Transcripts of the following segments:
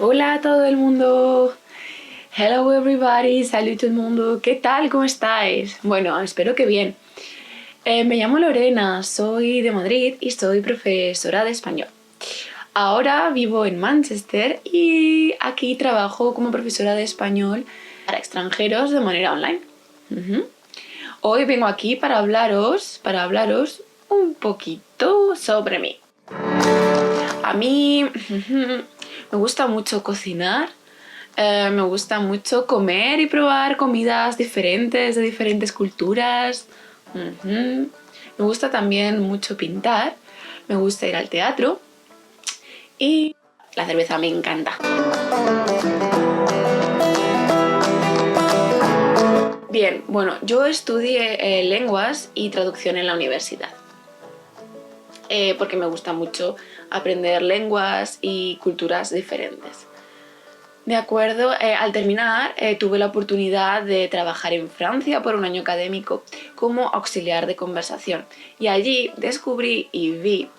Hola a todo el mundo. Hello everybody, salut todo el mundo. ¿Qué tal? ¿Cómo estáis? Bueno, espero que bien. Me llamo Lorena, soy de Madrid y soy profesora de español. Ahora vivo en Manchester y aquí trabajo como profesora de español para extranjeros de manera online. Hoy vengo aquí para hablaros un poquito sobre mí. A mí me gusta mucho cocinar, me gusta mucho comer y probar comidas diferentes de diferentes culturas. Me gusta también mucho pintar, me gusta ir al teatro y la cerveza me encanta. Bien, bueno, yo estudié lenguas y traducción en la universidad. Porque me gusta mucho aprender lenguas y culturas diferentes. De acuerdo, al terminar tuve la oportunidad de trabajar en Francia por un año académico como auxiliar de conversación y allí descubrí y vi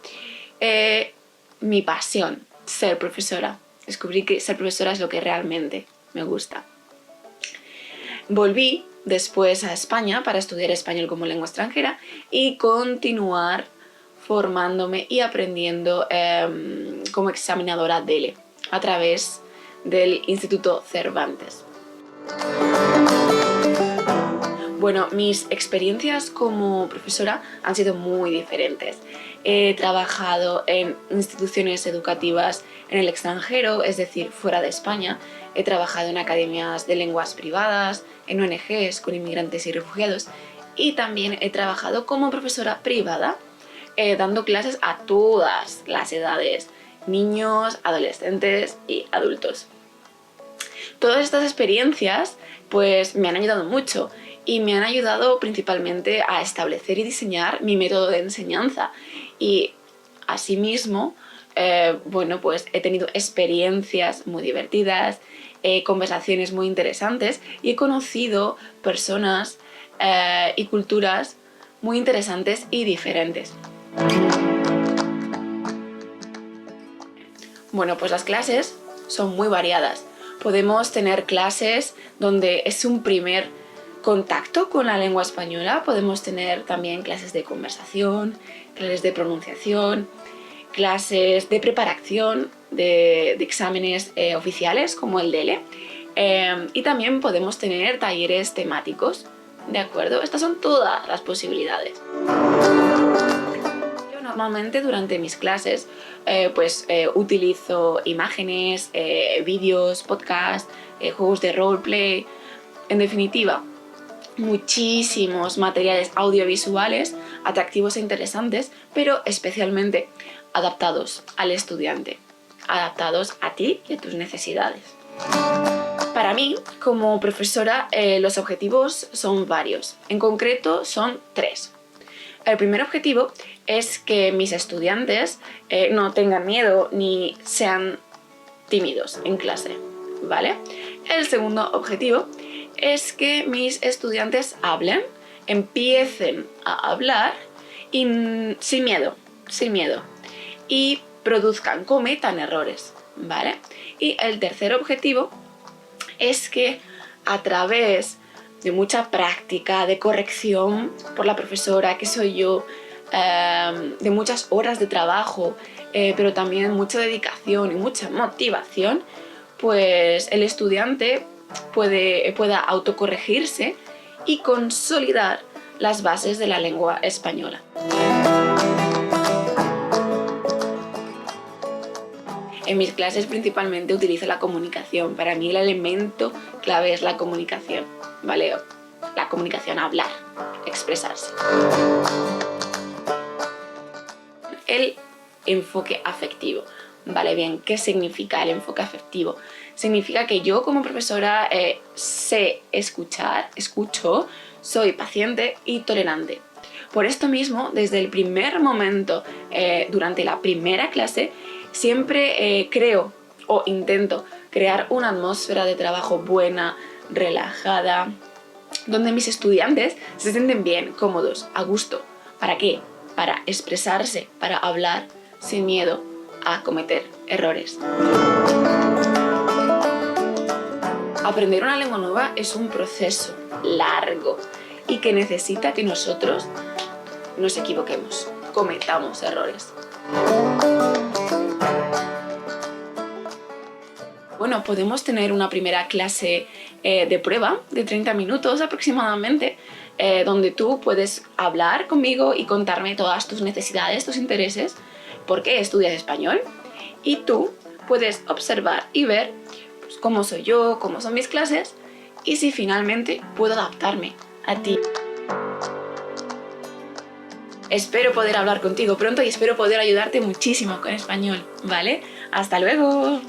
mi pasión, ser profesora. Descubrí que ser profesora es lo que realmente me gusta. Volví después a España para estudiar español como lengua extranjera y continuar formándome y aprendiendo como examinadora DELE a través del Instituto Cervantes. Bueno, mis experiencias como profesora han sido muy diferentes. He trabajado en instituciones educativas en el extranjero, es decir, fuera de España. He trabajado en academias de lenguas privadas, en ONGs con inmigrantes y refugiados. Y también he trabajado como profesora privada, dando clases a todas las edades, niños, adolescentes y adultos. Todas estas experiencias pues me han ayudado mucho y me han ayudado principalmente a establecer y diseñar mi método de enseñanza y asimismo pues he tenido experiencias muy divertidas, conversaciones muy interesantes y he conocido personas y culturas muy interesantes y diferentes. Bueno, pues las clases son muy variadas. Podemos tener clases donde es un primer contacto con la lengua española, podemos tener también clases de conversación, clases de pronunciación, clases de preparación de exámenes oficiales como el DELE, y también podemos tener talleres temáticos, ¿de acuerdo? Estas son todas las posibilidades. Yo normalmente durante mis clases utilizo imágenes, vídeos, podcasts, juegos de roleplay, en definitiva, muchísimos materiales audiovisuales atractivos e interesantes, pero especialmente adaptados al estudiante, adaptados a ti y a tus necesidades. Para mí, como profesora, los objetivos son varios. En concreto, son 3. El primer objetivo es que mis estudiantes no tengan miedo ni sean tímidos en clase, ¿vale? El segundo objetivo es que mis estudiantes hablen, empiecen a hablar y sin miedo, y produzcan, cometan errores, ¿vale? Y el tercer objetivo es que a través de mucha práctica, de corrección por la profesora que soy yo, de muchas horas de trabajo, pero también mucha dedicación y mucha motivación, pues el estudiante pueda autocorregirse y consolidar las bases de la lengua española. En mis clases principalmente utilizo la comunicación. Para mí el elemento clave es la comunicación, ¿vale? La comunicación, hablar, expresarse. El enfoque afectivo. Vale, bien, ¿qué significa el enfoque afectivo? Significa que yo como profesora sé escuchar, escucho, soy paciente y tolerante. Por esto mismo, desde el primer momento, durante la primera clase, siempre creo o intento crear una atmósfera de trabajo buena, relajada, donde mis estudiantes se sienten bien, cómodos, a gusto. ¿Para qué? Para expresarse, para hablar sin miedo a cometer errores. Aprender una lengua nueva es un proceso largo y que necesita que nosotros nos equivoquemos, cometamos errores. Bueno, podemos tener una primera clase de prueba de 30 minutos aproximadamente, donde tú puedes hablar conmigo y contarme todas tus necesidades, tus intereses, por qué estudias español, y tú puedes observar y ver pues, cómo soy yo, cómo son mis clases y si finalmente puedo adaptarme a ti. Espero poder hablar contigo pronto y espero poder ayudarte muchísimo con español, ¿vale? ¡Hasta luego!